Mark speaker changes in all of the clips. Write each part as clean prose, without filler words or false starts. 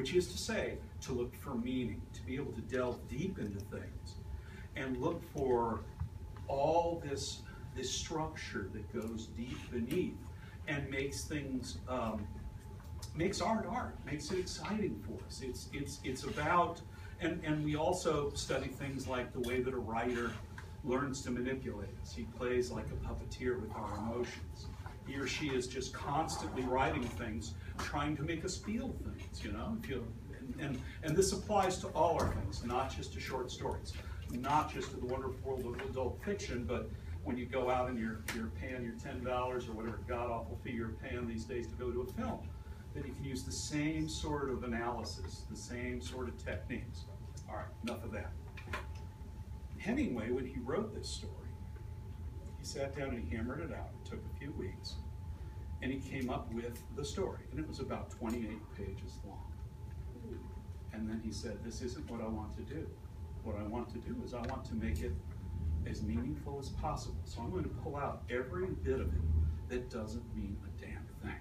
Speaker 1: which is to say, to look for meaning, to be able to delve deep into things, and look for all this structure that goes deep beneath, and makes things, makes art, makes it exciting for us. It's about, and we also study things like the way that a writer learns to manipulate us. He plays like a puppeteer with our emotions. He or she is just constantly writing things, trying to make us feel things, you know? And this applies to all our things, not just to short stories, not just to the wonderful world of adult fiction, but when you go out and you're paying your $10 or whatever god-awful fee you're paying these days to go to a film, that you can use the same sort of analysis, the same sort of techniques. All right, enough of that. Hemingway, when he wrote this story, he sat down and he hammered it out. It took a few weeks, and he came up with the story, and it was about 28 pages long. And then he said, this isn't what I want to do. What I want to do is I want to make it as meaningful as possible. So I'm going to pull out every bit of it that doesn't mean a damn thing.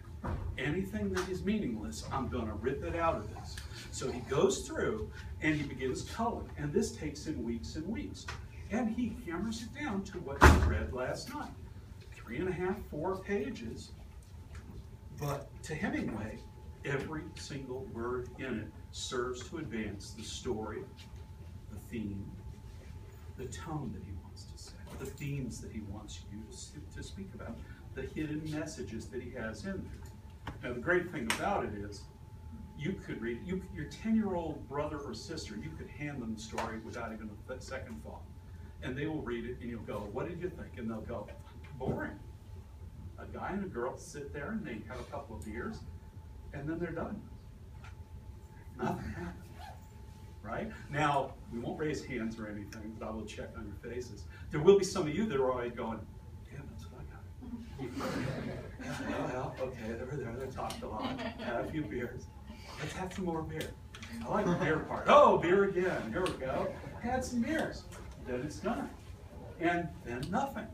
Speaker 1: Anything that is meaningless, I'm going to rip it out of this. So he goes through and he begins coloring, and this takes him weeks and weeks. And he hammers it down to what he read last night. 3.5, 4 pages. But to Hemingway, every single word in it serves to advance the story, the theme, the tone that he wants to set, the themes that he wants you to speak about, the hidden messages that he has in there. Now, the great thing about it is, you could read, your 10-year-old brother or sister, you could hand them the story without even a second thought. And they will read it, and you'll go, what did you think? And they'll go, boring. A guy and a girl sit there, and they have a couple of beers, and then they're done. Nothing happened. Right? Now, we won't raise hands or anything, but I will check on your faces. There will be some of you that are already going, damn, that's what I got. Well, okay, they were there, they talked a lot, had a few beers. Let's have some more beer. I like the beer part. Oh, beer again, here we go. Had some beers. Then it's done. And then nothing.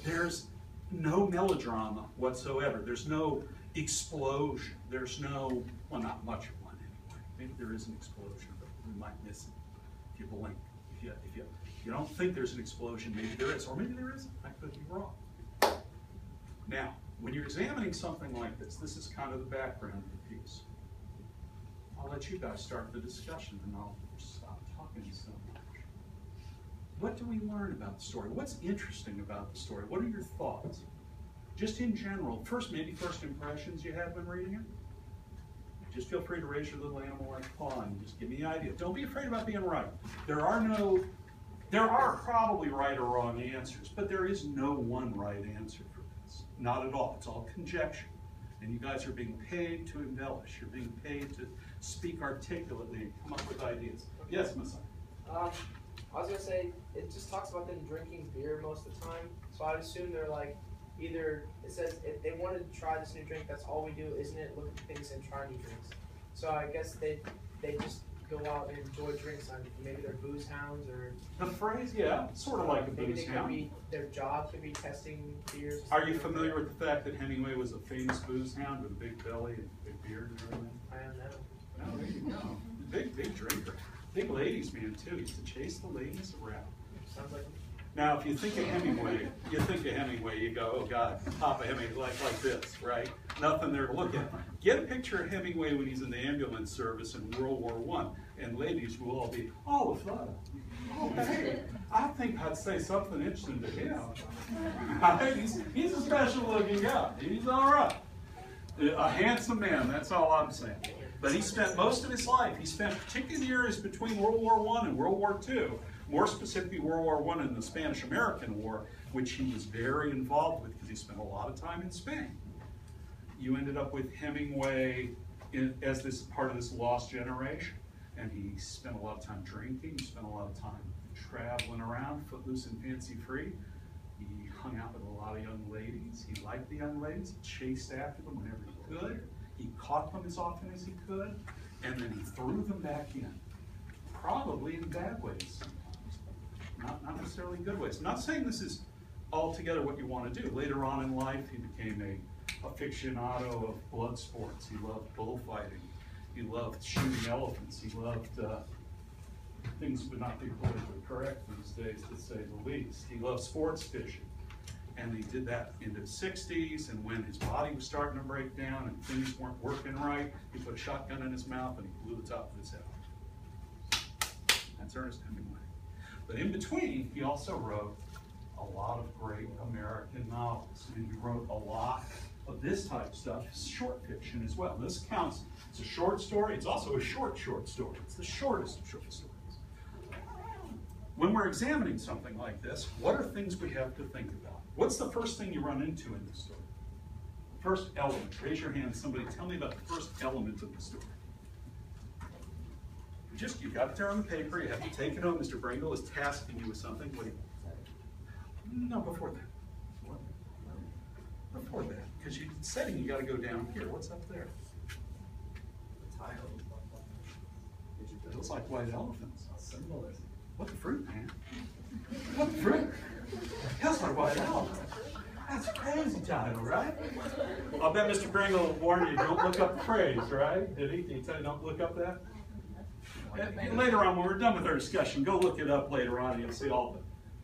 Speaker 1: There's no melodrama whatsoever. There's no explosion. There's no, well, not much of one anyway. Maybe there is an explosion, but we might miss it if you blink. If you don't think there's an explosion, maybe there is, or maybe there isn't. I could be wrong. Now, when you're examining something like this is kind of the background of the piece. I'll let you guys start the discussion, and I'll stop talking so much. What do we learn about the story? What's interesting about the story? What are your thoughts? Just in general, maybe first impressions you had when reading it? Just feel free to raise your little animal-like paw and just give me an idea. Don't be afraid about being right. There are probably right or wrong answers, but there is no one right answer for this. Not at all. It's all conjecture. And you guys are being paid to embellish. You're being paid to speak articulately and come up with ideas. Yes, Messiah?
Speaker 2: I was going to say, it just talks about them drinking beer most of the time. So I'd assume they're like, either, it says, if they wanted to try this new drink, that's all we do, isn't it? Look at things and try new drinks. So I guess they just go out and enjoy drinks. Maybe they're booze hounds, or...
Speaker 1: The phrase, yeah, sort of like a booze hound.
Speaker 2: Their job could be testing beers.
Speaker 1: Are you familiar with the fact that Hemingway was a famous booze hound with a big belly and big beard and everything?
Speaker 2: I don't know.
Speaker 1: Oh, there you go. Big drinker. Big ladies man, too. He used to chase the ladies around.
Speaker 2: Sounds like...
Speaker 1: Now, if you think of Hemingway, you go, oh God, Papa Hemingway, like this, right? Nothing there to look at. Get a picture of Hemingway when he's in the ambulance service in World War I, and ladies will all be, oh, hey, I think I'd say something interesting to him. He's a special looking guy. He's all right. A handsome man, that's all I'm saying. But he spent most of his life, particularly the years between World War I and World War II, more specifically World War I and the Spanish-American War, which he was very involved with because he spent a lot of time in Spain. You ended up with Hemingway as this part of this lost generation, and he spent a lot of time drinking, he spent a lot of time traveling around, footloose and fancy-free. He hung out with a lot of young ladies. He liked the young ladies. He chased after them whenever he could. He caught them as often as he could, and then he threw them back in, probably in bad ways. Not necessarily good ways. I'm not saying this is altogether what you want to do. Later on in life, he became a aficionado of blood sports. He loved bullfighting. He loved shooting elephants. He loved things would not be politically correct these days, to say the least. He loved sports fishing. And he did that into the 60s, and when his body was starting to break down and things weren't working right, he put a shotgun in his mouth and he blew the top of his head. That's Ernest Hemingway. But in between, he also wrote a lot of great American novels. And he wrote a lot of this type of stuff, short fiction as well. This counts. It's a short story. It's also a short story. It's the shortest of short stories. When we're examining something like this, what are things we have to think about? What's the first thing you run into in this story? First element. Raise your hand. Somebody tell me about the first element of the story. You got it there on the paper. You have to take it home. Mr. Bringle is tasking you with something. What do you? No, before that. What? Before that, because you setting, you got to go down here. What's up there?
Speaker 3: The title.
Speaker 1: It looks like white elephants.
Speaker 3: Symbolism.
Speaker 1: What the fruit, man? What the fruit? That's like white elephant. That's a crazy title, right? I'll bet Mr. Bringle warned you, don't look up the phrase, right? Did he? Did he tell you don't look up that? And later on, when we're done with our discussion, go look it up later on. You'll see all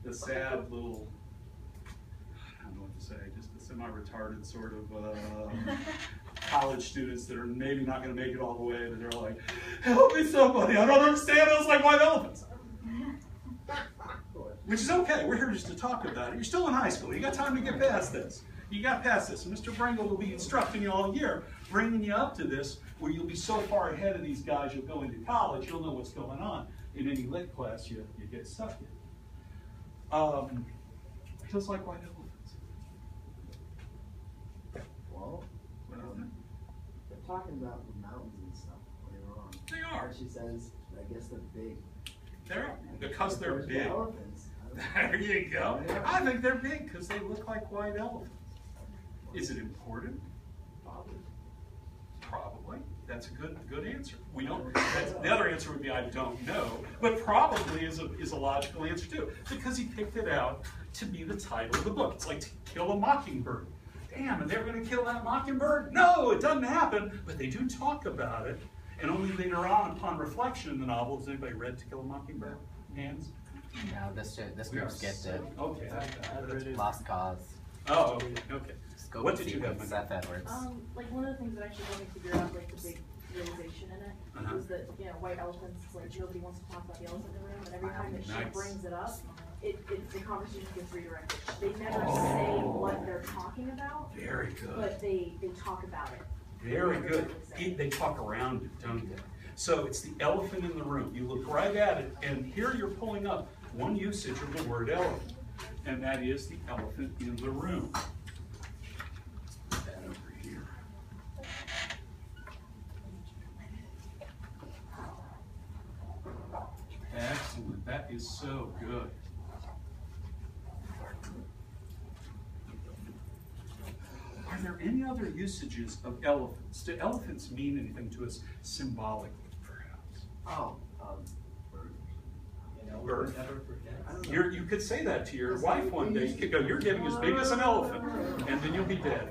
Speaker 1: the sad little, I don't know what to say, just the semi-retarded sort of college students that are maybe not going to make it all the way, but they're like, help me somebody, I don't understand, it's like white elephants. Which is okay, we're here just to talk about it. You're still in high school, you got time to get past this. You got past this, and Mr. Bringle will be instructing you all year, bringing you up to this, where you'll be so far ahead of these guys, you'll go into college, you'll know what's going on. In any lit class you get stuck in. Just like white elephants.
Speaker 3: Well, they're talking about the mountains and stuff later on.
Speaker 1: They are.
Speaker 3: She says, I guess they're big.
Speaker 1: They're because they're
Speaker 3: There's
Speaker 1: big.
Speaker 3: The elephants.
Speaker 1: There you go. I think they're big because they look like white elephants. Is it important? Probably. That's a good answer. We don't. The other answer would be I don't know, but probably is a logical answer too, because he picked it out to be the title of the book. It's like To Kill a Mockingbird. Damn, and they're going to kill that mockingbird? No, it doesn't happen. But they do talk about it, and only later on, upon reflection in the novel, has anybody read To Kill a Mockingbird? Hands.
Speaker 4: No, this group skipped it.
Speaker 1: Okay.
Speaker 4: Lost cause.
Speaker 1: Oh, okay. What did you have?
Speaker 4: Seth Edwards.
Speaker 5: Like one of the things that actually helped me figure out like the big realization in it was that white elephants, like nobody wants to talk about the elephant in the room, and every time that she brings it up, the conversation gets redirected. They never say what they're talking about.
Speaker 1: Very good.
Speaker 5: But they talk about it.
Speaker 1: Very good. They talk around it, don't they? So it's the elephant in the room. You look right at it, and here you're pulling up one usage of the word elephant, and that is the elephant in the room. Excellent. That is so good. Are there any other usages of elephants? Do elephants mean anything to us symbolically, perhaps?
Speaker 3: Oh,
Speaker 1: Bird. You could say that to your wife one day. You could go, you're getting as big as an elephant, and then you'll be dead.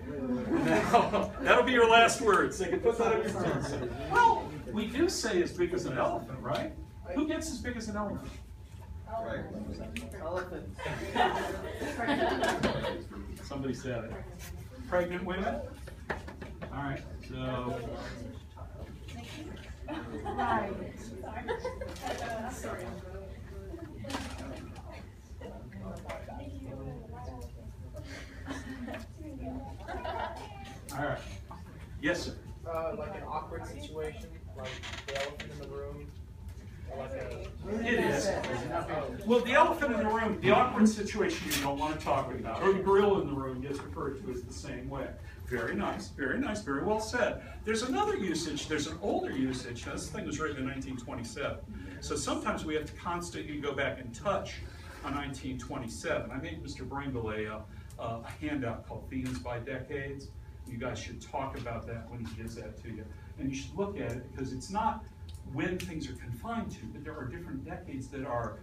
Speaker 1: That'll be your last words. They can put that on your tombstone. Well, we do say as big as an elephant, right? Who gets as big as an elephant?
Speaker 3: elephant.
Speaker 1: Somebody said it. Pregnant women? All right, so.
Speaker 5: Sorry.
Speaker 1: All right. Yes, sir.
Speaker 2: Like an awkward situation, like the elephant in the room.
Speaker 1: It is. Well, the elephant in the room, the awkward situation you don't want to talk about, or the gorilla in the room gets referred to as the same way. Very nice, very well said. There's another usage, there's an older usage. Now, this thing was written in 1927. So sometimes we have to constantly go back and touch on 1927. I made Mr. Bringle a handout called Themes by Decades. You guys should talk about that when he gives that to you. And you should look at it because it's not when things are confined to, but there are different decades that are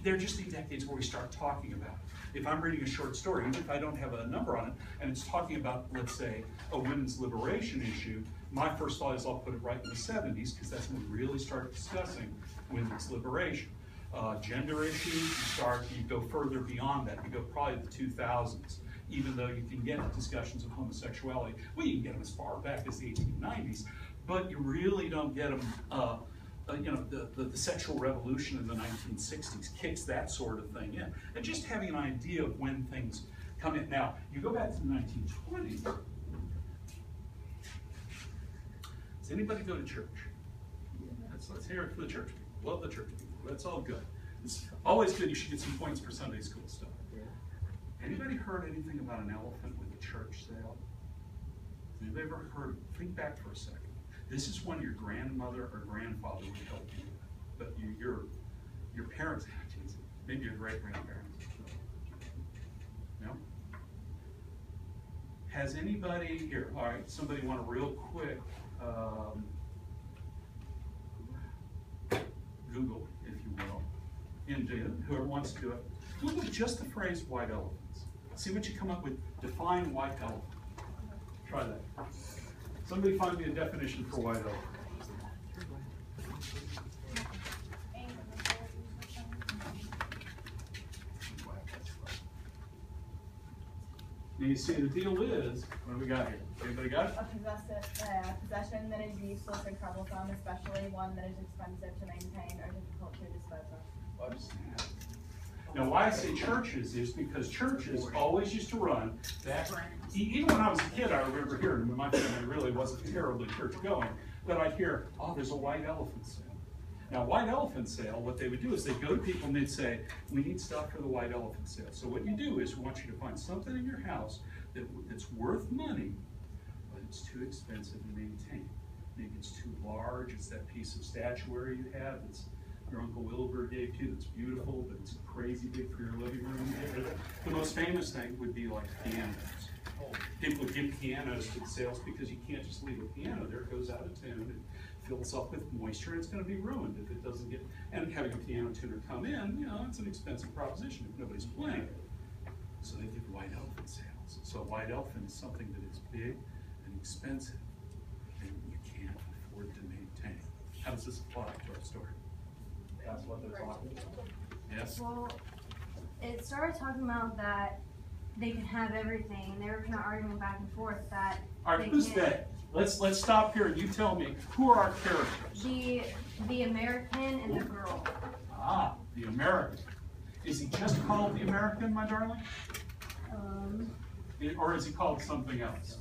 Speaker 1: there are just the decades where we start talking about it. If I'm reading a short story, even if I don't have a number on it, and it's talking about, let's say, a women's liberation issue, my first thought is I'll put it right in the 70s, because that's when we really start discussing women's liberation. Gender issues, you go further beyond that. You go probably the 2000s, even though you can get discussions of homosexuality. Well, you can get them as far back as the 1890s, but you really don't get them, the sexual revolution in the 1960s kicks that sort of thing in. And just having an idea of when things come in. Now, you go back to the 1920s. Does anybody go to church? Let's hear it for the church people. Love the church people. That's all good. It's always good. You should get some points for Sunday school stuff. Anybody heard anything about an elephant with a church sale? Have you ever heard? Think back for a second. This is when your grandmother or grandfather would help you, but your parents, geez, maybe your great-grandparents. No? Has anybody here? All right, somebody want to real quick Google, if you will, and whoever wants to do it. Google just the phrase white elephants. See what you come up with. Define white elephant. Try that. Somebody find me a definition for white elephant. Now you see the deal is, what do we got here? Anybody got it?
Speaker 6: A possession that is useless or troublesome, especially one that is expensive to maintain or difficult to dispose of.
Speaker 1: Now why I say churches is because churches always used to run that. Even when I was a kid, I remember hearing, my family really wasn't terribly church going, but I'd hear, oh, there's a white elephant sale. Now, white elephant sale, what they would do is they'd go to people and they'd say, we need stuff for the white elephant sale. So what you do is we want you to find something in your house that's worth money, but it's too expensive to maintain. Maybe it's too large, it's that piece of statuary you have that's your Uncle Wilbur gave to you that's beautiful, but it's crazy big for your living room. The most famous thing would be like pianos. People would give pianos to the sales because you can't just leave a piano there. It goes out of tune and fills up with moisture, and it's going to be ruined if it doesn't get. And having a piano tuner come in, it's an expensive proposition if nobody's playing it. So they did white elephant sales. So a white elephant is something that is big and expensive, and you can't afford to maintain. How does this apply to our story?
Speaker 2: That's what they're talking about.
Speaker 1: Yes.
Speaker 7: Well, it started talking about that they can have everything, and they were kind of arguing back and forth that.
Speaker 1: All right, who's that? Let's stop here and you tell me, who are our characters?
Speaker 7: The American and the girl.
Speaker 1: Ah, the American. Is he just called the American, my darling? Or is he called something else?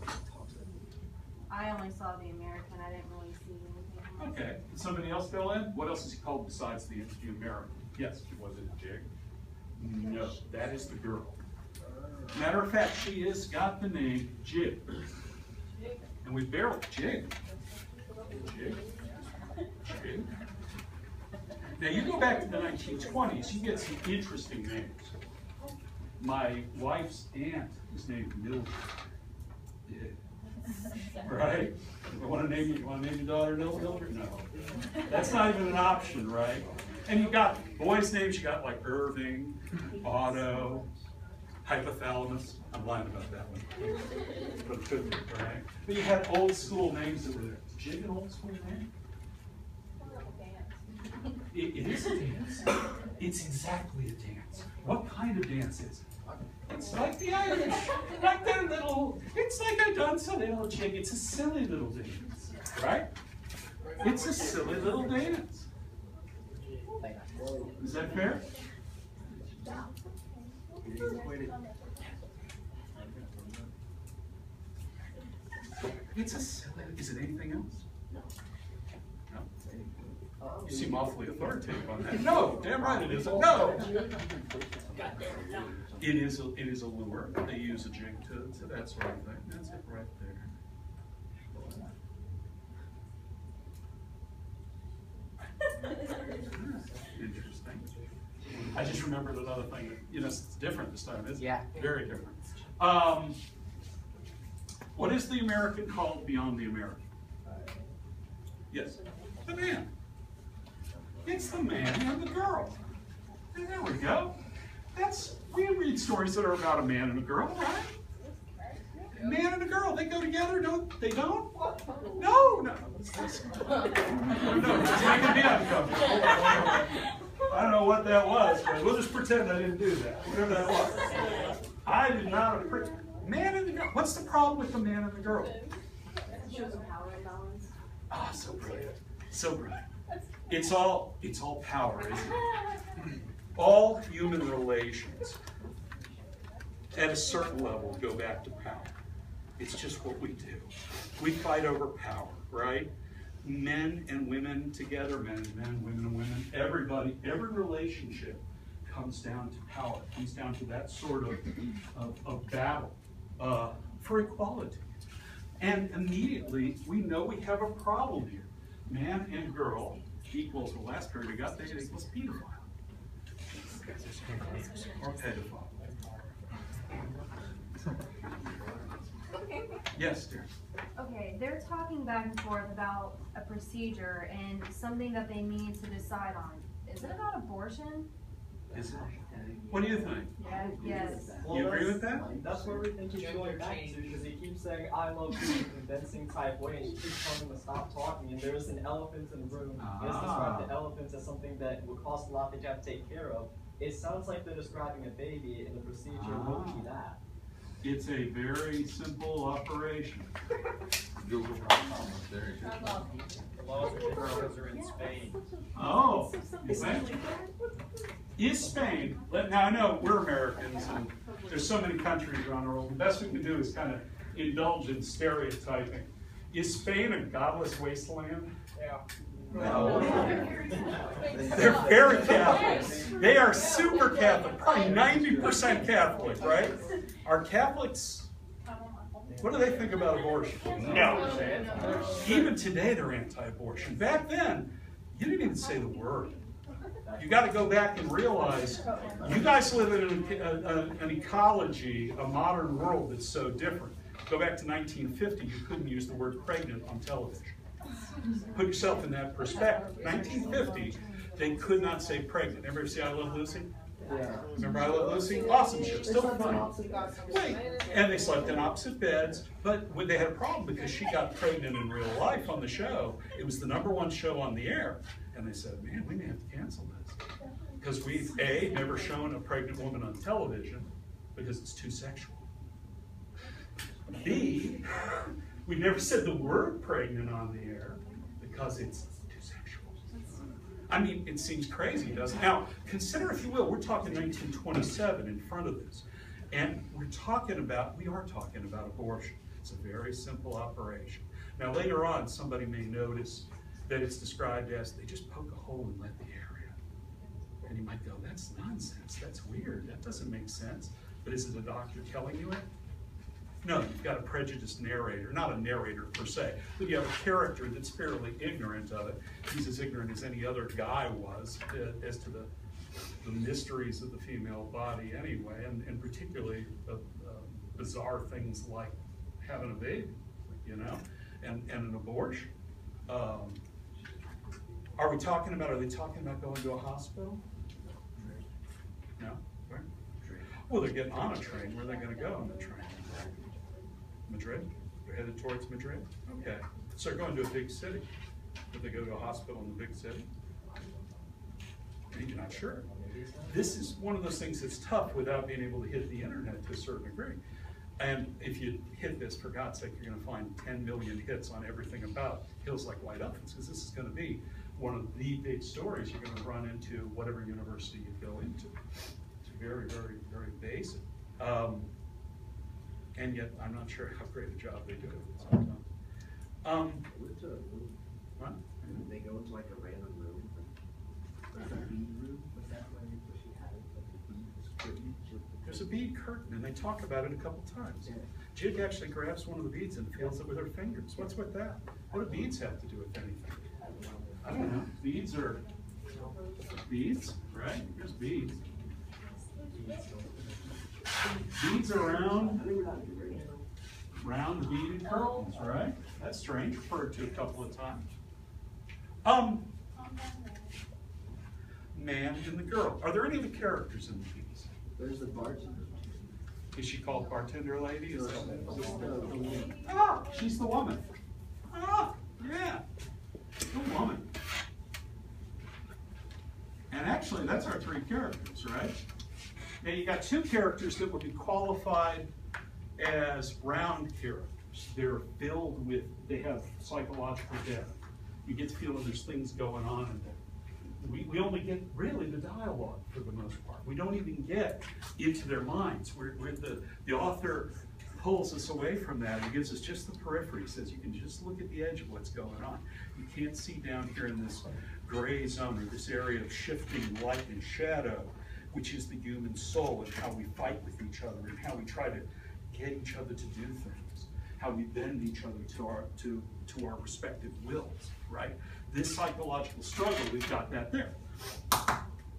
Speaker 7: I only saw the American. I didn't really see anything else.
Speaker 1: Okay. Did somebody else fill in? What else is he called besides the American? Yes.
Speaker 8: Was it Jig?
Speaker 1: No, that is the girl. Matter of fact, she has got the name Jig. And we barely, Jig. Jig. Jig. Now you go back to the 1920s, you get some interesting names. My wife's aunt is named Mildred. Yeah. Right? You want to name your daughter Mildred? No. That's not even an option, right? And you got boys' names, you got like Irving, Otto, hypothalamus. I'm lying about that one. But it could be, right? But you had old school names that were there. Jig an old school name? It is a dance. It's exactly a dance. What kind of dance is it? It's like the Irish. Like their little, it's like a dance a little jig. It's a silly little dance. Right? It's a silly little dance. Is that fair? It's a silly. Is it anything else? No. You seem awfully authoritative on that. No, damn right it isn't. No. It is a lure. They use a jig to that sort of thing. That's it right there. Interesting. I just remembered another thing that, it's different this time, isn't it?
Speaker 4: Yeah.
Speaker 1: Very different. What is the American called beyond the American? Yes. The man. It's the man and the girl. There we go. We read stories that are about a man and a girl, right? A man and a girl, they go together, they don't? No. No, just making me uncomfortable. I don't know what that was, but we'll just pretend I didn't do that. Whatever that was. I did not appreciate. Man and the girl. What's the problem with the man and the girl?
Speaker 5: It shows a power imbalance.
Speaker 1: Ah, so brilliant. So brilliant. It's all power, isn't it? All human relations at a certain level go back to power. It's just what we do. We fight over power, right? Men and women together, men and men, women and women, everybody, every relationship comes down to power, comes down to that sort of battle for equality. And immediately, we know we have a problem here. Man and girl equals, the last period we got there, equals pedophile. Or pedophile. Yes, dear.
Speaker 7: Okay, they're talking back and forth about a procedure and something that they need to decide on. Is it about abortion?
Speaker 1: Is it? What do you think?
Speaker 7: Yes.
Speaker 1: You agree with that?
Speaker 8: That's where we think he's going back to, because he keeps saying, I love you in a convincing type way, and she keeps telling him to stop talking, and there's an elephant in the room. He has described the elephant as something that would cost a lot that you have to take care of. It sounds like they're describing a baby, and the procedure won't be that.
Speaker 1: It's a very simple operation.
Speaker 9: Google
Speaker 2: The laws of America are in Spain.
Speaker 1: Oh, is Spain? Now I know we're Americans, and there's so many countries around the world. The best we can do is kind of indulge in stereotyping. Is Spain a godless wasteland?
Speaker 2: Yeah.
Speaker 1: No. They're very Catholic. They are super Catholic, probably 90% Catholic, right? Are Catholics, what do they think about abortion? No. Even today they're anti-abortion. Back then, you didn't even say the word. You got to go back and realize, you guys live in an ecology, a modern world that's so different. Go back to 1950, you couldn't use the word pregnant on television. Put yourself in that perspective. 1950, they could not say pregnant. Everybody see I Love Lucy?
Speaker 8: Yeah.
Speaker 1: Remember I Love Lucy? Awesome show, still fun. Wait, and they slept in opposite beds, but they had a problem because she got pregnant in real life on the show. It was the #1 show on the air, and they said, man, we may have to cancel this. Because we've, A, never shown a pregnant woman on television because it's too sexual. B, we've never said the word pregnant on the air because it's too sexual. I mean, it seems crazy, doesn't it? Now, consider, if you will, we're talking 1927 in front of this. And we are talking about abortion. It's a very simple operation. Now, later on, somebody may notice that it's described as they just poke a hole and let the air in. And you might go, that's nonsense, that's weird, that doesn't make sense. But is it a doctor telling you it? No, you've got a prejudiced narrator, not a narrator per se, but you have a character that's fairly ignorant of it. He's as ignorant as any other guy was as to the mysteries of the female body anyway, and particularly bizarre things like having a baby, you know, and an abortion. Are they talking about going to a hospital? No? Where? Well, they're getting on a train. Where are they going to go on the train? Madrid? They're headed towards Madrid? Okay. So they're going to a big city. Would they go to a hospital in the big city? Maybe not sure. This is one of those things that's tough without being able to hit the internet to a certain degree. And if you hit this, for God's sake, you're going to find 10 million hits on everything about hills like white elephants, because this is going to be one of the big stories you're going to run into whatever university you go into. It's very, very, very basic. And yet, I'm not sure how great a job they do it sometimes. What?
Speaker 3: They go into like a random room. Like a bead room? Was that where she had it? Like the bead was curtain?
Speaker 1: There's a bead curtain, and they talk about it a couple times.
Speaker 3: Yeah.
Speaker 1: Jig actually grabs one of the beads and feels it with her fingers. What's with that? What do beads have to do with anything? I don't know. Beads are beads, right? Here's beads. Beads are round beaded curtains, right? That's strange. Referred to a couple of times. man and the girl. Are there any other characters in the piece?
Speaker 3: There's the bartender.
Speaker 1: Is she called bartender lady? Is that
Speaker 3: The woman.
Speaker 1: Ah, she's the woman. Ah, yeah, the woman. And actually, that's our three characters, right? Now you got two characters that would be qualified as round characters. They're filled with, they have psychological depth. You get the feeling there's things going on in there. We only get really the dialogue for the most part. We don't even get into their minds. The author pulls us away from that and gives us just the periphery. He says you can just look at the edge of what's going on. You can't see down here in this gray zone or this area of shifting light and shadow, which is the human soul and how we fight with each other and how we try to get each other to do things, how we bend each other to our respective wills, right? This psychological struggle, we've got that there.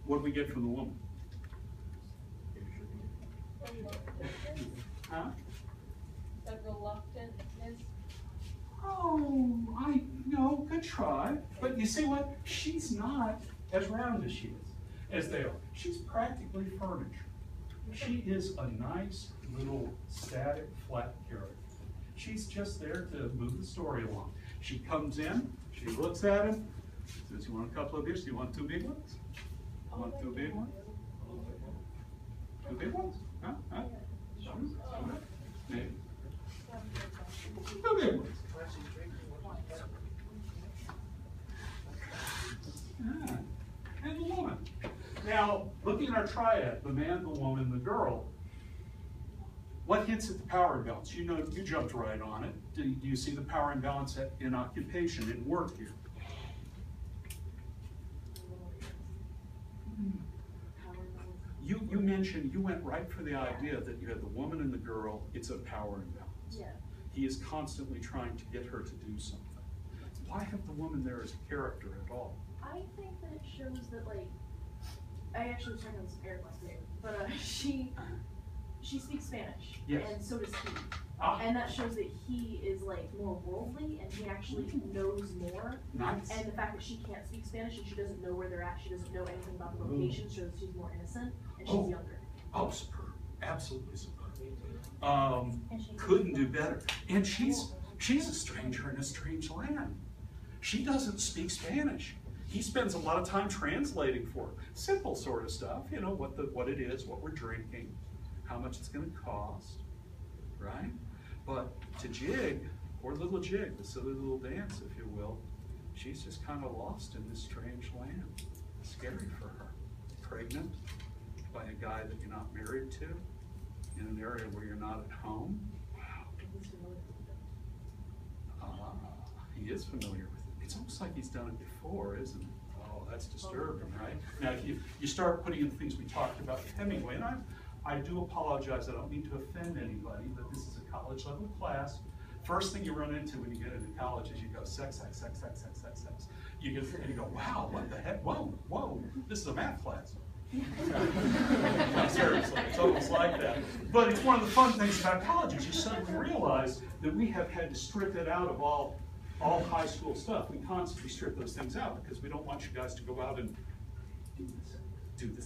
Speaker 1: What do we get from the woman? Huh?
Speaker 6: The reluctantness.
Speaker 1: Oh, good try. But you see what? She's not as round as she is, as they are. She's practically furniture. She is a nice little static, flat character. She's just there to move the story along. She comes in, she looks at him, says, you want a couple of beers? Do you want two big ones? You want two big ones? Two big ones? Huh? Huh? Sure. Maybe. Two big ones. Yeah. And the woman. Now, looking at our triad, the man, the woman, the girl, what hits at the power imbalance? You know, you jumped right on it. Do you see the power imbalance in occupation, in work here? You mentioned, you went right for the idea that you had the woman and the girl, it's a power imbalance.
Speaker 5: Yeah.
Speaker 1: He is constantly trying to get her to do something. Why have the woman there as a character at all?
Speaker 5: I think that it shows that, like, I actually was talking to this Eric last night, but she speaks Spanish,
Speaker 1: Yes.
Speaker 5: and so does he.
Speaker 1: Ah.
Speaker 5: And that shows that he is, like, more worldly, and he actually knows more.
Speaker 1: Nice.
Speaker 5: And the fact that she can't speak Spanish and she doesn't know where they're at, she doesn't know anything about the location, shows she's more innocent, and she's younger.
Speaker 1: Oh, superb. Absolutely superb. Couldn't do better. And she's a stranger in a strange land. She doesn't speak Spanish. He spends a lot of time translating for her. Simple sort of stuff, you know, what it is, what we're drinking, how much it's going to cost, right? But to Jig, or little Jig, the silly little dance, if you will, she's just kind of lost in this strange land. Scary for her. Pregnant by a guy that you're not married to, in an area where you're not at home. Wow. He is familiar with it. It's almost like he's done it before, isn't it? Oh, that's disturbing, right? Now, if you start putting in things we talked about with Hemingway, and I do apologize, I don't mean to offend anybody, but this is a college level class. First thing you run into when you get into college is you go, sex, sex, sex, sex, sex, sex, sex. You get, and you go, wow, what the heck? Whoa, whoa, this is a math class. No, seriously, it's almost like that. But it's one of the fun things about college is you suddenly realize that we have had to strip it out of all high school stuff. We constantly strip those things out because we don't want you guys to go out and do the sex. Don't do the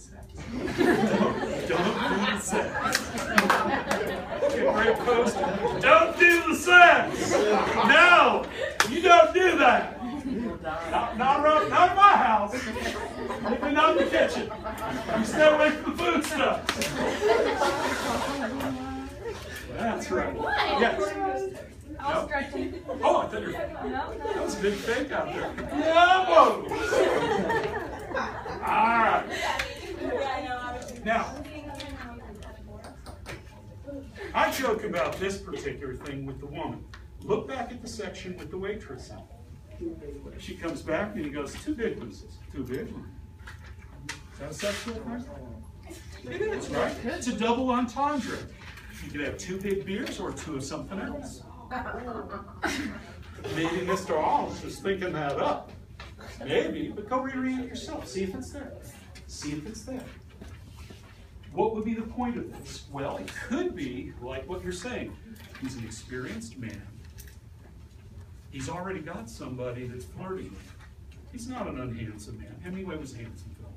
Speaker 1: sex. Okay, great post. Don't do the sex. No, you don't do that. Not in my house. Maybe not in the kitchen. You stay away from the food stuff. That's right. Yes.
Speaker 6: I was stretching.
Speaker 1: Oh, I thought you were.
Speaker 6: No.
Speaker 1: That was a big fake out there. Yeah, whoa. All right. Now, I joke about this particular thing with the woman. Look back at the section with the waitress in. She comes back and he goes, two big ones. Two big ones. Is that a sexual thing? It is, right? It's a double entendre. You could have two big beers or two of something else. Maybe Mr. Arnold is thinking that up. Maybe, but go reread it yourself. See if it's there. See if it's there. What would be the point of this? Well, it could be like what you're saying. He's an experienced man. He's already got somebody that's flirting with him. He's not an unhandsome man. Hemingway was a handsome fellow.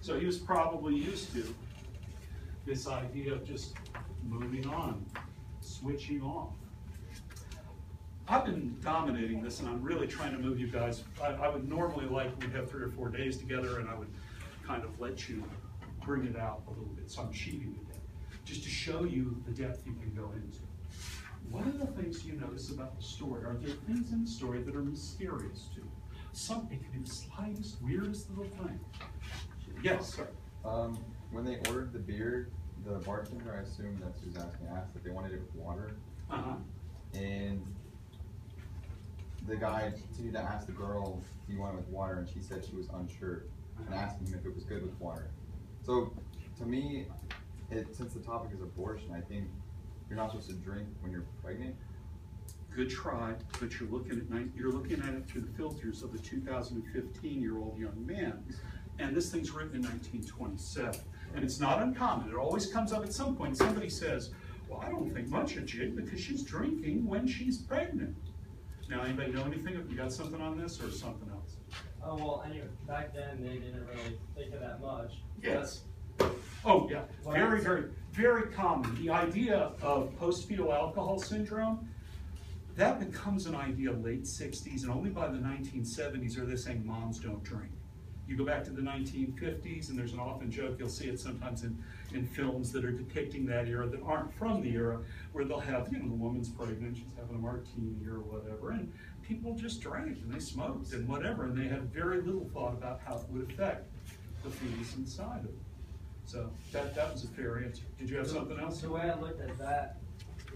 Speaker 1: So he was probably used to this idea of just moving on, switching off. I've been dominating this, and I'm really trying to move you guys. I would normally we'd have 3 or 4 days together, and I would kind of let you bring it out a little bit. So I'm cheating a bit, just to show you the depth you can go into. What are the things you notice about the story? Are there things in the story that are mysterious to you? It can be the slightest, weirdest little thing. Yes, sir.
Speaker 9: When they ordered the beer, the bartender, I assume that's who's asking, asked if they wanted it with water. And the guy continued to ask the girl, do you want it with water? And she said she was unsure, and asking him if it was good with water. So, to me, since the topic is abortion, I think you're not supposed to drink when you're pregnant.
Speaker 1: Good try, but you're looking at it through the filters of the 2015-year-old young man. And this thing's written in 1927. And it's not uncommon. It always comes up at some point. Somebody says, well, I don't think much of Jig because she's drinking when she's pregnant. Now, anybody know anything? Have you got something on this or something else?
Speaker 8: Oh, well, anyway, back then they didn't really think of that much.
Speaker 1: Yes. Oh, yeah. Very, very, very common. The idea of post-fetal alcohol syndrome, that becomes an idea late 60s, and only by the 1970s are they saying moms don't drink. You go back to the 1950s, and there's an often joke, you'll see it sometimes in films that are depicting that era that aren't from the era, where they'll have, the woman's pregnant, she's having a martini or whatever, and people just drank, and they smoked, and whatever, and they had very little thought about how it would affect the fetus inside of it. So that was a fair answer. Did you have something else?
Speaker 8: The way I looked at that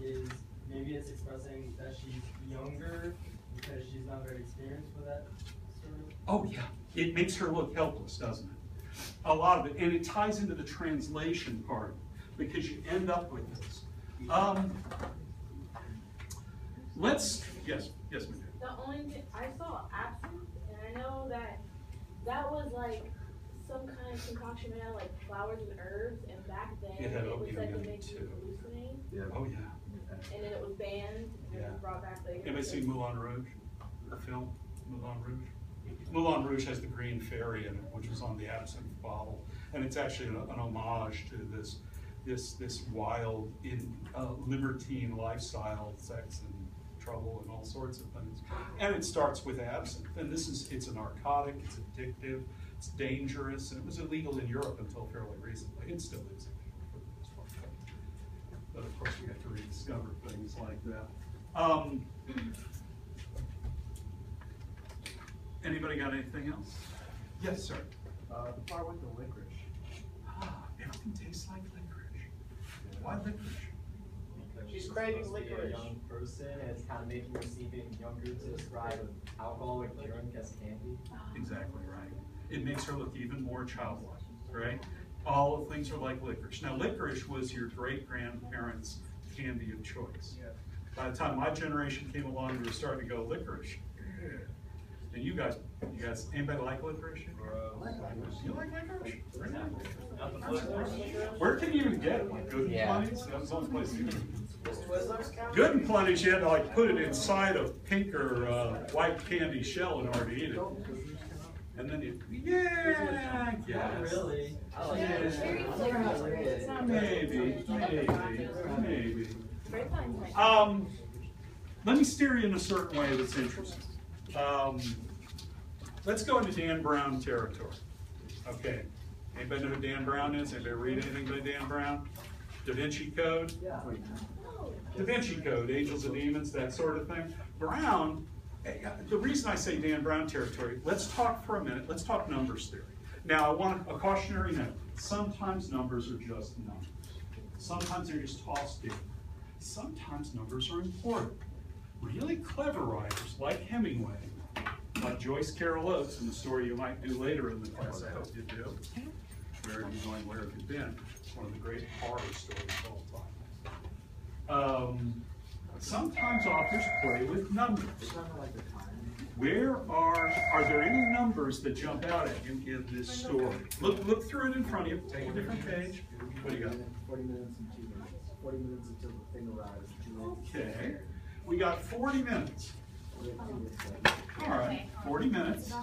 Speaker 8: is maybe it's expressing that she's younger because she's not very experienced with that sort of.
Speaker 1: Oh yeah, it makes her look helpless, doesn't it? A lot of it, and it ties into the translation part because you end up with this. Yes, ma'am.
Speaker 5: The only thing I saw absinthe, and I know that was like some kind of concoction made out of like flowers and herbs, and back then
Speaker 1: It had
Speaker 5: was
Speaker 1: opium
Speaker 5: said to
Speaker 1: in it
Speaker 5: make you
Speaker 1: too.
Speaker 5: hallucinate,
Speaker 9: Yeah.
Speaker 1: Oh yeah.
Speaker 5: and then it was banned and then brought back later.
Speaker 1: Anybody seen Moulin Rouge? The film Moulin Rouge? Moulin Rouge has the green fairy in it, which was on the absinthe bottle, and it's actually an homage to this wild, libertine lifestyle, sex and trouble and all sorts of things. And it starts with absinthe, and it's a narcotic, it's addictive, it's dangerous, and it was illegal in Europe until fairly recently. It still is in Europe for the most part. But of course we have to rediscover things like that. Anybody got anything else? Yes, sir.
Speaker 3: The part with the licorice.
Speaker 1: Everything tastes like licorice. Why licorice?
Speaker 8: Because
Speaker 2: She's
Speaker 8: she's
Speaker 2: craving
Speaker 8: supposed to be
Speaker 2: licorice.
Speaker 8: a young person, and it's kind of making her seem younger to describe alcoholic drink as candy.
Speaker 1: Exactly right. It makes her look even more childlike, right? All the things are like licorice. Now, licorice was your great-grandparents' candy of choice. By the time my generation came along, we were starting to go licorice. And you guys, anybody like licorice? You like licorice? Where can you even get it? Like Good and Plenty's? That was the only place you could.
Speaker 2: Does Twizzlers count?
Speaker 1: Good and Plenty's, you had to like put it inside a pink or white candy shell in order to eat it. And then you,
Speaker 8: Not
Speaker 1: yes.
Speaker 8: really. I like
Speaker 1: Yeah.
Speaker 8: it.
Speaker 1: Maybe.
Speaker 5: Very fine.
Speaker 1: Let me steer you in a certain way that's interesting. Let's go into Dan Brown territory. Okay. Anybody know who Dan Brown is? Anybody read anything by Dan Brown? Da Vinci Code?
Speaker 8: Yeah.
Speaker 1: Da Vinci Code, Angels and Demons, that sort of thing. Brown, the reason I say Dan Brown territory, let's talk for a minute, let's talk numbers theory. Now, I want a cautionary note. Sometimes numbers are just numbers. Sometimes they're just tossed in. Sometimes numbers are important. Really clever writers like Hemingway, like Joyce Carol Oates in the story you might do later in the class, I hope you do. Where Have You Going, Where Have You Been? It's one of the great horror stories of all time. Sometimes authors play with numbers. Are there any numbers that jump out at you in this story? Look through it in front of you, take a different page. What do you got?
Speaker 3: 40 minutes and 2 minutes. 40 minutes until the thing arrives. 2 minutes.
Speaker 1: Okay, we got 40 minutes.
Speaker 3: We have 2 minutes left.
Speaker 1: All right, 40 minutes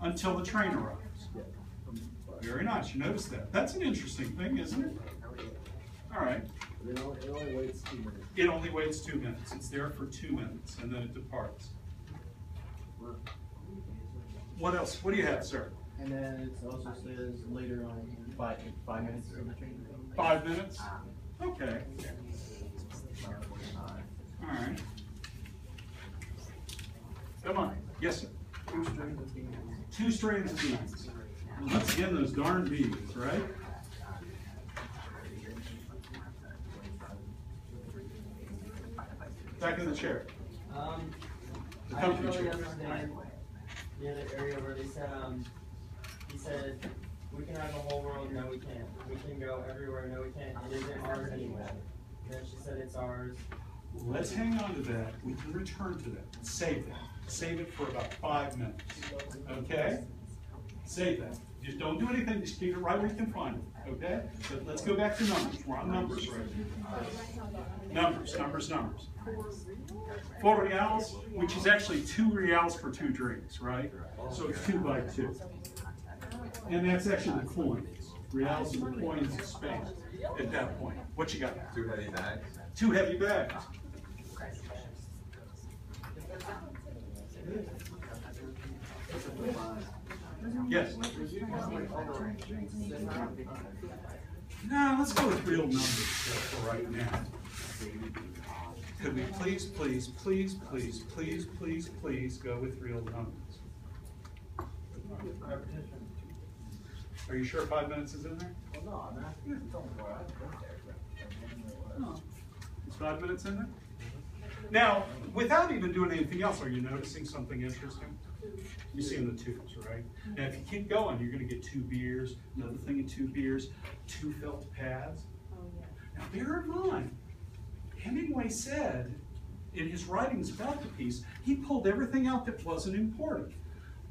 Speaker 1: until the train arrives.
Speaker 3: Yeah, from
Speaker 1: Very nice. You notice that. That's an interesting thing, isn't it? All right.
Speaker 3: It only waits 2 minutes.
Speaker 1: It only waits 2 minutes. It's there for 2 minutes, and then it departs. What else? What do you have, sir?
Speaker 10: And then it also says later on 5 minutes of the train.
Speaker 1: 5 minutes? Okay. All right. Come on. Yes, sir.
Speaker 10: 2 strings of beans.
Speaker 1: 2 strands of beads. Once again, those darn beads, right? Back in the chair.
Speaker 8: I
Speaker 1: The
Speaker 8: didn't
Speaker 1: comfy
Speaker 8: really
Speaker 1: chair.
Speaker 8: understand the other area where they said, he said, we can have the whole world, no we can't. We can go everywhere, no we can't. It isn't ours anyway. And then she said it's ours.
Speaker 1: Let's hang on to that. We can return to that. Save that. Save it for about 5 minutes. Okay? Save that. Just don't do anything. Just keep it right where you can find it. Okay? But let's go back to numbers. We're on numbers right now. Numbers. 4 reals, which is actually 2 reals for 2 drinks, right? So it's 2 by 2. And that's actually the coins. Reals are the coins of Spain at that point. What you got?
Speaker 9: 2 heavy bags.
Speaker 1: 2 heavy bags. Yes. Now let's go with real numbers for right now. Could we please go with real numbers? Are you sure 5 minutes is in there?
Speaker 3: Well, no, I'm asking. Tell me where I've been there.
Speaker 1: No. Is 5 minutes in there? Now, without even doing anything else, are you noticing something interesting? You're seeing the 2s, right? Now, if you keep going, you're going to get 2 beers, another thing of 2 beers, 2 felt pads. Now, bear in mind, Hemingway said in his writings about the piece, he pulled everything out that wasn't important.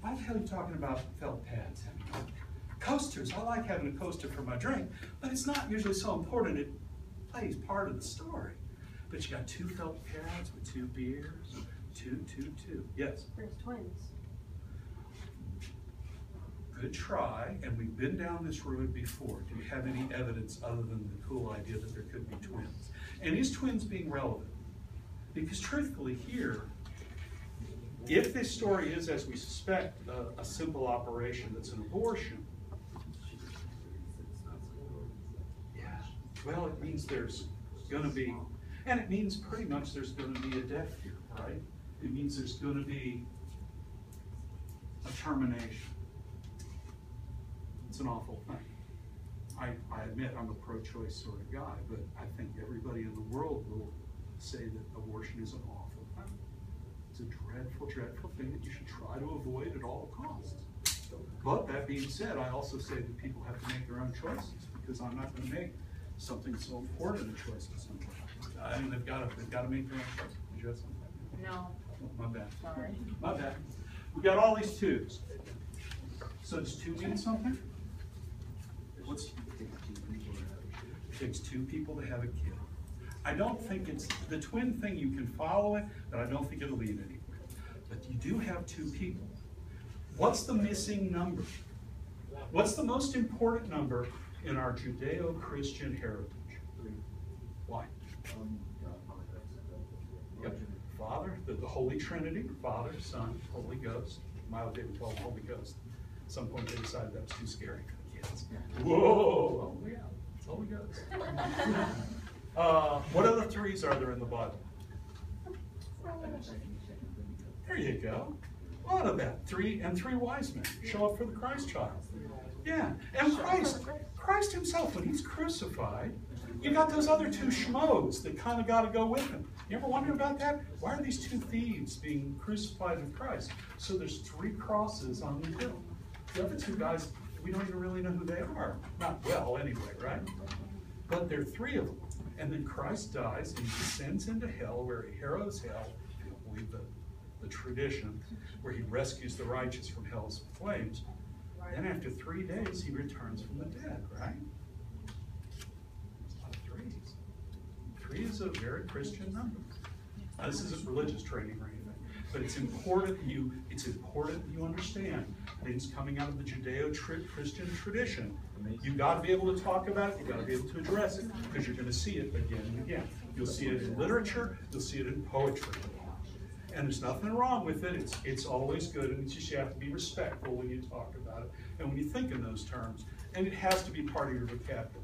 Speaker 1: Why the hell are you talking about felt pads, Hemingway? Coasters, I like having a coaster for my drink, but it's not usually so important. It plays part of the story. But you got 2 felt pads with 2 beers, 2. Yes?
Speaker 7: There's twins.
Speaker 1: Good try, and we've been down this road before. Do you have any evidence other than the cool idea that there could be twins? And is twins being relevant? Because truthfully here, if this story is, as we suspect, a simple operation that's an abortion, yeah, well, it means there's going to be, and it means pretty much there's going to be a death here, right? It means there's going to be a termination. It's an awful thing. I admit I'm a pro-choice sort of guy, but I think everybody in the world will say that abortion is an awful thing. It's a dreadful, dreadful thing that you should try to avoid at all costs. But that being said, I also say that people have to make their own choices, because I'm not going to make something so important a choice to someone. I mean, they've got to make their own choice. Did you have something?
Speaker 5: No.
Speaker 1: Oh, my bad.
Speaker 5: Sorry.
Speaker 1: My bad. We got all these 2s. So does 2 mean something? It takes 2 people to have a kid. I don't think it's the twin thing. You can follow it, but I don't think it'll lead anywhere. But you do have 2 people. What's the missing number? What's the most important number in our Judeo-Christian heritage?
Speaker 3: 3.
Speaker 1: Why?
Speaker 3: Yep.
Speaker 1: Father, the Holy Trinity, Father, Son, Holy Ghost. Mild they would call it Holy Ghost. At some point they decided that was too scary for the kids. Whoa! Oh yeah, it's Holy Ghost. What other 3s are there in the Bible? There you go. What about 3 wise men show up for the Christ child? Yeah, and Christ himself, when he's crucified, you got those other 2 schmoes that kind of got to go with him. You ever wonder about that? Why are these 2 thieves being crucified with Christ? So there's 3 crosses on the hill. The other 2 guys, we don't even really know who they are. Not well, anyway, right? But there are 3 of them. And then Christ dies and he descends into hell, where he harrows hell, if you don't believe the tradition, where he rescues the righteous from hell's flames. Then after 3 days, he returns from the dead, right? There's a lot of 3s. 3 is a very Christian number. Now, this isn't religious training or anything, but it's important that you understand things coming out of the Judeo-Christian tradition, you've got to be able to talk about it, you've got to be able to address it, because you're going to see it again and again. You'll see it in literature, you'll see it in poetry. And there's nothing wrong with it, it's always good, and it's just you have to be respectful when you talk about it, and when you think in those terms, and it has to be part of your vocabulary.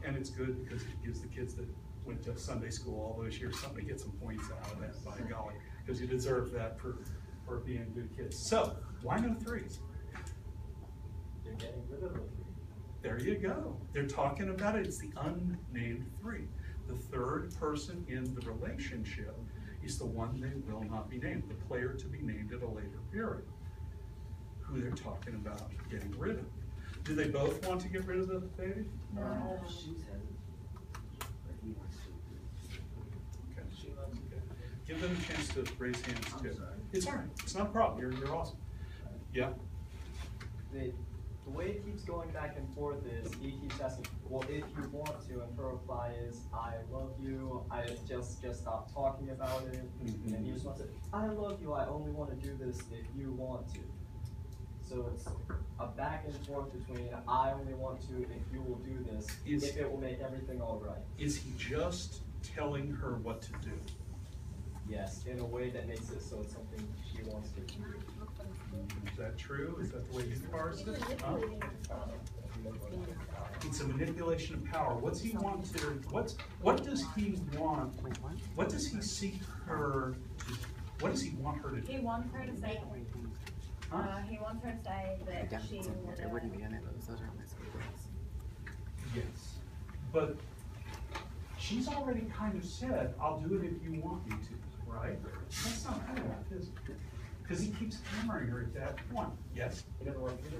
Speaker 1: And it's good because it gives the kids that went to Sunday school all those years something to get some points out of that, by golly, because you deserve that for being good kids. So, why no threes?
Speaker 8: They're getting rid of the three.
Speaker 1: There you go. They're talking about it. It's the unnamed three. The third person in the relationship is the one that will not be named, the player to be named at a later period, who they're talking about getting rid of. Do they both want to get rid of the baby?
Speaker 6: No.
Speaker 3: She's headed, but he wants to.
Speaker 1: Okay. Give them a chance to raise hands too.
Speaker 3: I'm sorry.
Speaker 1: It's all right. It's not a problem. You're awesome. Yeah.
Speaker 8: The way it keeps going back and forth is he keeps asking, well, if you want to, and her reply is, I love you, I just stop talking about it.
Speaker 1: Mm-hmm.
Speaker 8: And he responds, I love you, I only want to do this if you want to. So it's a back and forth between, I only want to if you will do this, if it will make everything all right.
Speaker 1: Is he just telling her what to do?
Speaker 8: Yes, in a way that makes it so it's something she wants to do.
Speaker 1: Is that true? Is that the way you parse it? Huh? It's a manipulation of power. What's he want to? What does he want? What does he seek her to? What does he want her to do?
Speaker 6: He wants her to say,
Speaker 1: Huh?
Speaker 6: he wants her to say that she will
Speaker 4: It wouldn't be in it, but those are my favorites.
Speaker 1: Yes, but she's already kind of said, "I'll do it if you want me to." Right? That's not good enough, is it? Because he keeps hammering her at that point. Yes?
Speaker 10: He doesn't want his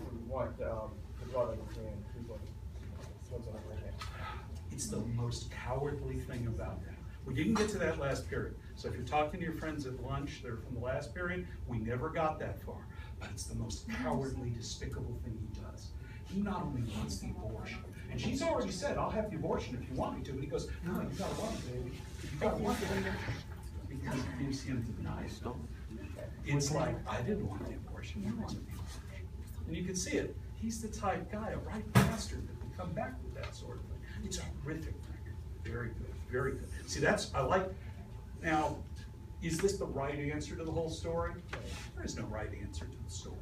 Speaker 10: brother to win. He's like, what's on her hand.
Speaker 1: It's the most cowardly thing about that. We didn't get to that last period. So if you're talking to your friends at lunch, they're from the last period, we never got that far. But it's the most cowardly, despicable thing he does. He not only wants the abortion, and she's already said, I'll have the abortion if you want me to, but he goes, no, you gotta want it, baby. You gotta want it. Because it gives him the nice. It's like, I didn't want the abortion, you wanted the abortion. And you can see it. He's the type guy, a right bastard that will come back with that sort of thing. It's a horrific thing. Very good, very good. See, I like, now, is this the right answer to the whole story? There is no right answer to the story.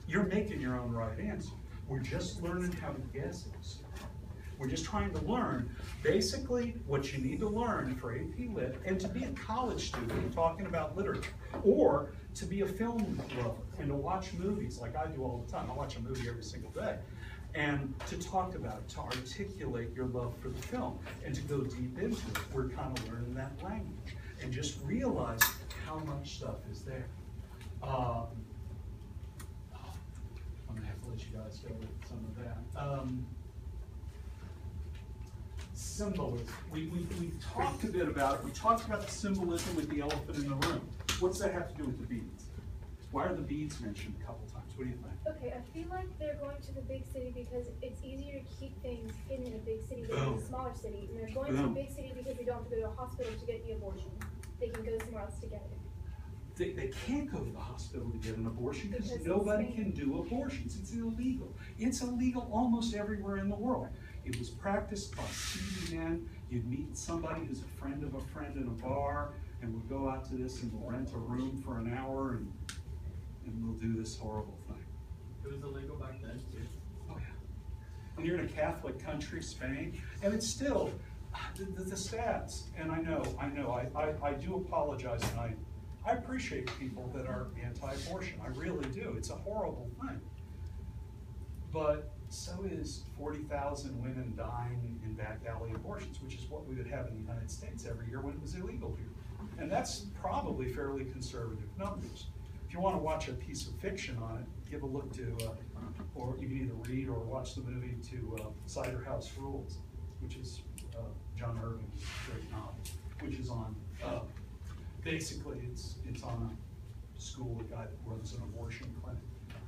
Speaker 1: You're making your own right answer. We're just learning how to guess it. We're just trying to learn, basically, what you need to learn for AP Lit, and to be a college student talking about literature, or to be a film lover, and to watch movies like I do all the time. I watch a movie every single day. And to talk about it, to articulate your love for the film, and to go deep into it. We're kind of learning that language, and just realize how much stuff is there. I'm gonna have to let you guys go with some of that. Symbolism. We talked a bit about it. We talked about the symbolism with the elephant in the room. What's that have to do with the beads? Why are the beads mentioned a couple times? What do you think?
Speaker 11: Okay, I feel like they're going to the big city because it's easier to keep things hidden in a big city than in a smaller city. And they're going to the big city because they don't have to go to a hospital to get the abortion. They can go somewhere else to get it.
Speaker 1: They can't go to the hospital to get an abortion because nobody can do abortions. It's illegal. It's illegal almost everywhere in the world. It was practiced by seedy men. You'd meet somebody who's a friend of a friend in a bar, and we'll go out to this and we'll rent a room for an hour and we'll do this horrible thing.
Speaker 8: It was illegal back then, too.
Speaker 1: Oh yeah. And you're in a Catholic country, Spain, and it's still, the stats, and I do apologize, and I appreciate people that are anti-abortion. I really do. It's a horrible thing. But so is 40,000 women dying in back alley abortions, which is what we would have in the United States every year when it was illegal here. And that's probably fairly conservative numbers. If you want to watch a piece of fiction on it, give a look to, or you can either read or watch the movie to Cider House Rules, which is John Irving's great novel, which is on, basically it's on a school, a guy that runs an abortion clinic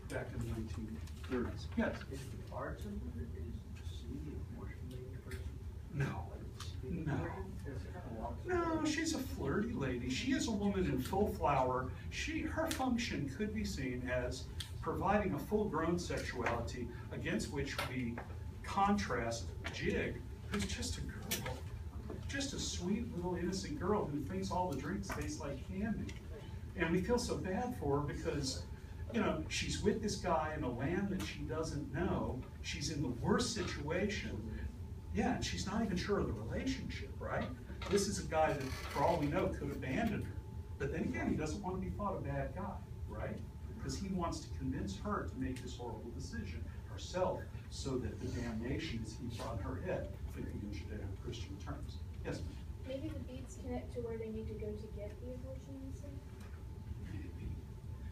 Speaker 1: back in the 1930s. Yes?
Speaker 3: Is the bartender, is she the abortion lady person?
Speaker 1: No. No, she's a flirty lady. She is a woman in full flower. Her function could be seen as providing a full-grown sexuality against which we contrast Jig, who's just a girl, just a sweet little innocent girl who thinks all the drinks taste like candy. And we feel so bad for her because, you know, she's with this guy in a land that she doesn't know. She's in the worst situation. Yeah, and she's not even sure of the relationship, right? This is a guy that, for all we know, could abandon her. But then again, he doesn't want to be thought a bad guy, right? Because he wants to convince her to make this horrible decision herself so that the damnation is heaped on her head, thinking in Judeo-Christian terms. Yes, ma'am?
Speaker 11: Maybe the beads connect to where they need to go to get the abortion instead?
Speaker 1: Maybe.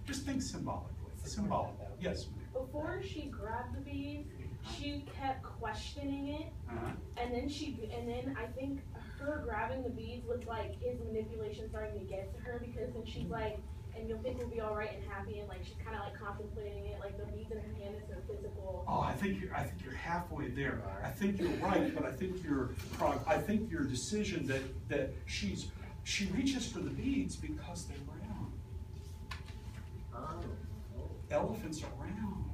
Speaker 1: Just think symbolically. Symbolic. Yes, ma'am.
Speaker 12: Before she grabbed the beads, she kept questioning it, and then I think her grabbing the beads was like his manipulation starting to get to her, because then she's like, and you'll think we'll be all right and happy, and like she's kind of like contemplating it, like the beads in her hand is her physical.
Speaker 1: Oh, I think you're halfway there. I think you're right, but I think your decision that she reaches for the beads because they're round. Elephants are round.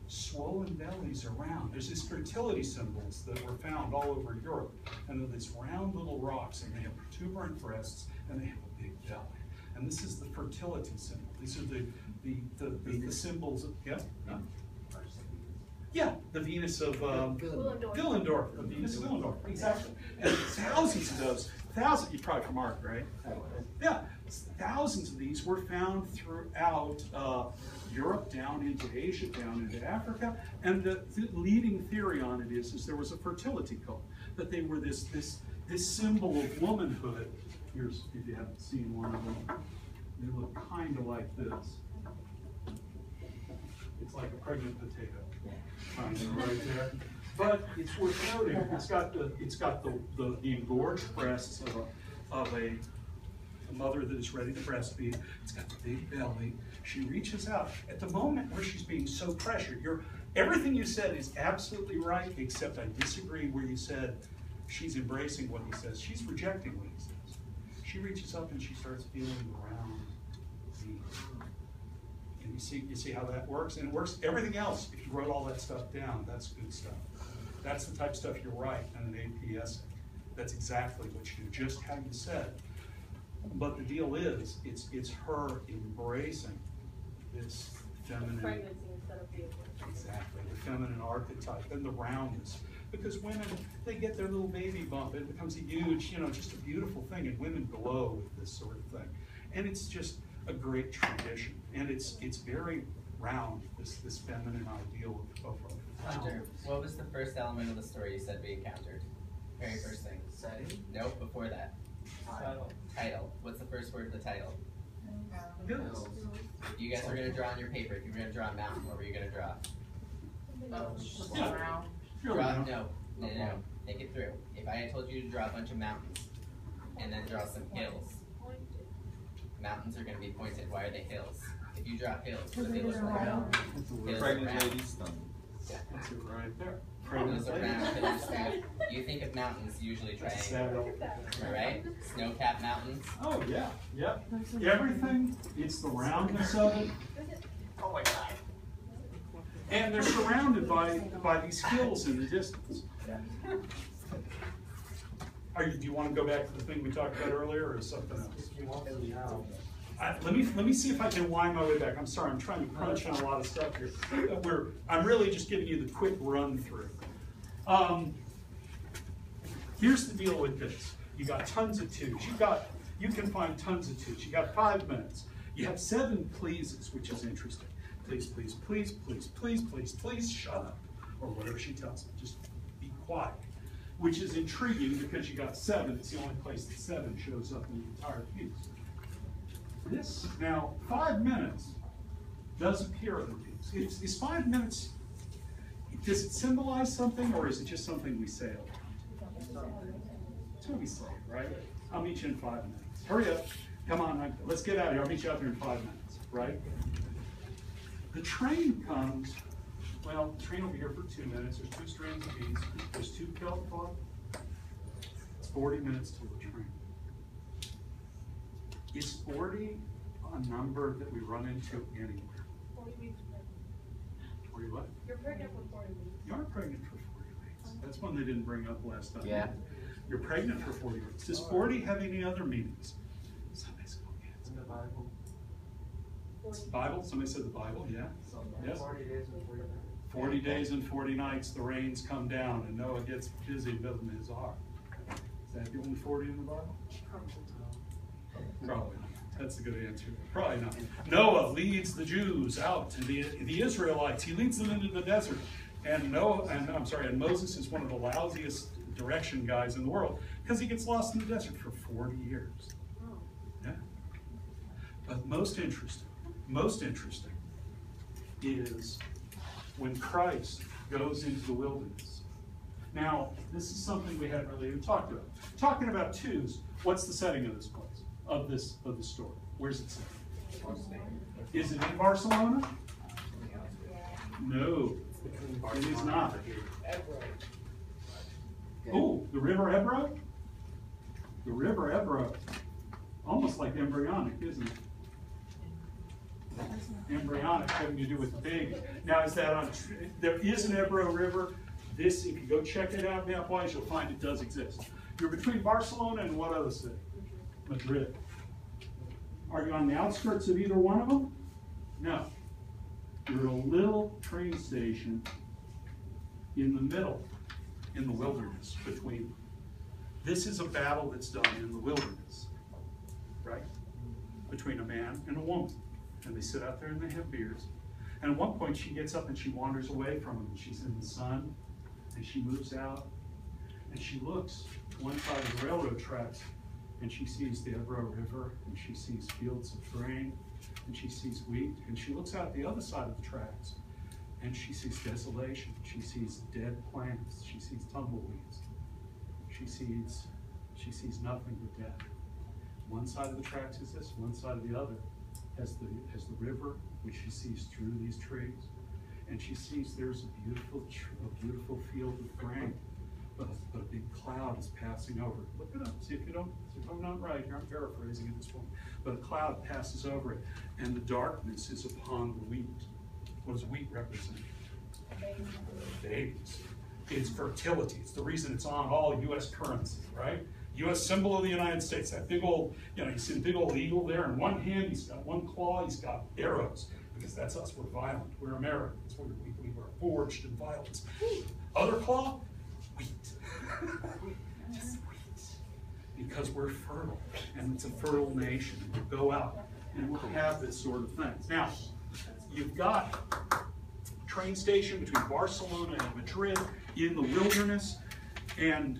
Speaker 1: Swollen bellies are round. There's these fertility symbols that were found all over Europe, and they're these round little rocks, and they have protuberant breasts, and they have a big belly. And this is the fertility symbol. These are the symbols of, yeah? Yeah, the Venus of Willendorf, the Venus of Willendorf, exactly. And thousands of those, you're probably from art, right? Yeah, thousands of these were found throughout Europe, down into Asia, down into Africa. And the leading theory on it is there was a fertility cult, that they were this symbol of womanhood. Here's, if you haven't seen one of them, they look kind of like this. It's like a pregnant potato, kind of right there. But it's worth noting, it's got the engorged breasts of a mother that is ready to breastfeed. It's got the big belly. She reaches out at the moment where she's being so pressured. Everything you said is absolutely right, except I disagree where you said she's embracing what he says. She's rejecting what he says. She reaches up and she starts feeling around the, and you see how that works? And it works, everything else, if you wrote all that stuff down, that's good stuff. That's the type of stuff you write in an AP essay. That's exactly what you do, just how you said. But the deal is, it's her embracing this feminine,
Speaker 12: Pregnancy instead of the abortion.
Speaker 1: exactly, the feminine archetype and the roundness. Because women, they get their little baby bump, it becomes a huge, just a beautiful thing, and women glow with this sort of thing. And it's just a great tradition, and it's very round, this feminine ideal of
Speaker 13: Hunter, what was the first element of the story you said we encountered? Very first thing.
Speaker 3: Setting?
Speaker 13: Nope, before that. Title. What's the first word of the title?
Speaker 1: Hills.
Speaker 13: You guys were going to draw on your paper. If you were going to draw a mountain, what were you going to draw? No. Think it through. If I had told you to draw a bunch of mountains and then draw some hills, mountains are going to be pointed. Why are they hills? If you draw hills, what do they look like?
Speaker 9: Pregnant lady's stomach.
Speaker 1: That's it right there.
Speaker 13: Those are round. You think of mountains usually triangle, right? Snow-capped mountains.
Speaker 1: Oh yeah, yep. Everything, it's the roundness of it.
Speaker 13: Oh my God.
Speaker 1: And they're surrounded by these hills in the distance. Do you want to go back to the thing we talked about earlier, or something else? Let me see if I can wind my way back. I'm sorry, I'm trying to crunch on a lot of stuff here. I'm really just giving you the quick run through. Here's the deal with this. You got tons of twos. You can find tons of twos. You got 5 minutes. You have 7 pleases, which is interesting. Please, please, please, please, please, please, please, shut up. Or whatever she tells me. Just be quiet. Which is intriguing because you got 7. It's the only place that 7 shows up in the entire piece. This, now, 5 minutes does appear in the piece. Is 5 minutes, does it symbolize something, or is it just something we say a lot? It's what we say, right? I'll meet you in 5 minutes. Hurry up. Come on, let's get out of here. I'll meet you out there in 5 minutes, right? The train comes, well, the train will be here for 2 minutes. There's 2 strands of beads. There's 2 kelp cloth. It's 40 minutes till the train. Is 40 a number that we run into anywhere? What?
Speaker 11: You're pregnant for 40 weeks.
Speaker 1: You are pregnant for 40 weeks. That's one they didn't bring up last time.
Speaker 13: Yeah.
Speaker 1: You're pregnant for 40 weeks. Does 40 have any other meanings? Sunday school kids.
Speaker 8: In the Bible.
Speaker 1: Bible? Somebody said the Bible, yeah. Yes.
Speaker 8: 40 days and 40 nights.
Speaker 1: 40 days and 40 nights, the rains come down, and Noah gets busy building his ark. Is that the only 40 in the Bible? Probably not. That's a good answer. Probably not. Noah leads the Jews out, and the Israelites. He leads them into the desert. And Moses is one of the lousiest direction guys in the world because he gets lost in the desert for 40 years. Yeah. But most interesting is when Christ goes into the wilderness. Now, this is something we haven't really even talked about. Talking about twos, what's the setting of this place? Of the story? Where's it set? Is it in Barcelona? No, it is not. Oh, the River Ebro? The River Ebro. Almost like embryonic, isn't it? Embryonic having to do with big. Now, is that on? There is an Ebro River. This, if you go check it out map-wise, you'll find it does exist. You're between Barcelona and what other city? Madrid. Are you on the outskirts of either one of them? No. You're at a little train station in the middle, in the wilderness between them. This is a battle that's done in the wilderness, right? Between a man and a woman. And they sit out there and they have beers. And at one point she gets up and she wanders away from him. She's in the sun and she moves out and she looks to one side of the railroad tracks and she sees the Ebro River and she sees fields of grain and she sees wheat and she looks out the other side of the tracks and she sees desolation. She sees dead plants. She sees tumbleweeds. She sees nothing but death. One side of the tracks is this, one side of the other has the river, which she sees through these trees, and she sees there's a beautiful field of grain, but a big cloud is passing over it. Look it up, see if I'm not right here. I'm paraphrasing at this point, but a cloud passes over it, and the darkness is upon the wheat. What does wheat represent? Babies. It's fertility. It's the reason it's on all U.S. currency, right? U.S. symbol of the United States. That big old, you see the big old eagle there. In one hand, he's got one claw, he's got arrows. Because that's us, we're violent. We're Americans. We were forged in violence. Other claw, wheat. Just wheat. Because we're fertile. And it's a fertile nation. And we'll go out and we'll have this sort of thing. Now, you've got a train station between Barcelona and Madrid in the wilderness. And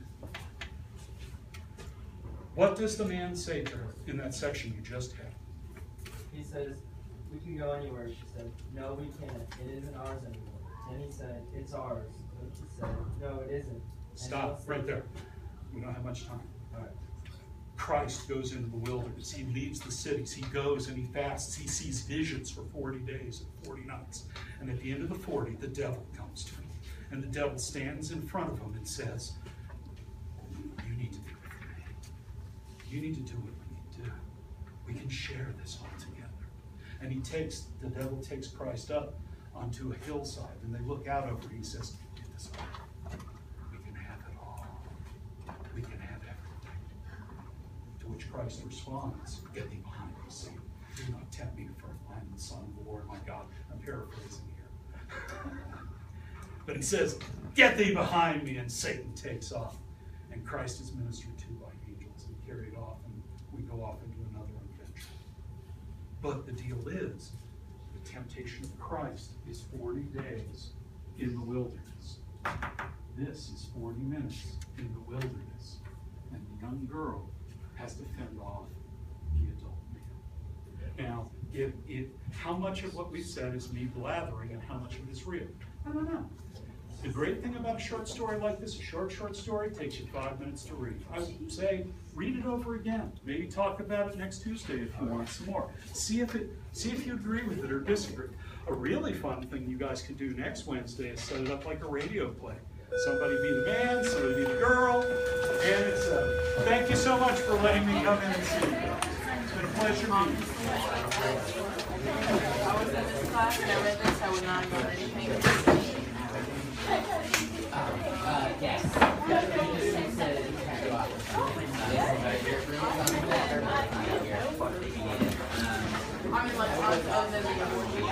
Speaker 1: what does the man say to her in that section you just had?
Speaker 8: He says, we can go anywhere. She said, no, we can't. It isn't ours anymore. And he said, it's ours. And she said, no, it isn't. And
Speaker 1: stop right there. We don't have much time.
Speaker 8: All right.
Speaker 1: Christ goes into the wilderness. He leaves the cities. He goes and he fasts. He sees visions for 40 days and 40 nights. And at the end of the 40, the devil comes to him. And the devil stands in front of him and says, you need to be with me. You need to do what we need to do. We can share this all together. And the devil takes Christ up onto a hillside, and they look out over it. He says, get this all. We can have it all. We can have everything. To which Christ responds, get thee behind me, Satan. Do not tempt me, for I am the Son of the Lord my God. I'm paraphrasing here. But he says, get thee behind me, and Satan takes off. And Christ is ministered to by angels and carried off, and we go off into another adventure. But the deal is, the temptation of Christ is 40 days in the wilderness. This is 40 minutes in the wilderness. And the young girl has to fend off the adult man. Now, how much of what we've said is me blathering and how much of it is real? I don't know. The great thing about a short story like this, a short story, takes you 5 minutes to read. I would say, read it over again. Maybe talk about it next Tuesday if you want some more. See if you agree with it or disagree. A really fun thing you guys can do next Wednesday is set it up like a radio play. Somebody be the man, somebody be the girl, and it's thank you so much for letting me come in and see you. It's been a pleasure meeting you.
Speaker 4: I was in this class and I read this, I would not have known anything.
Speaker 2: other than the abortion.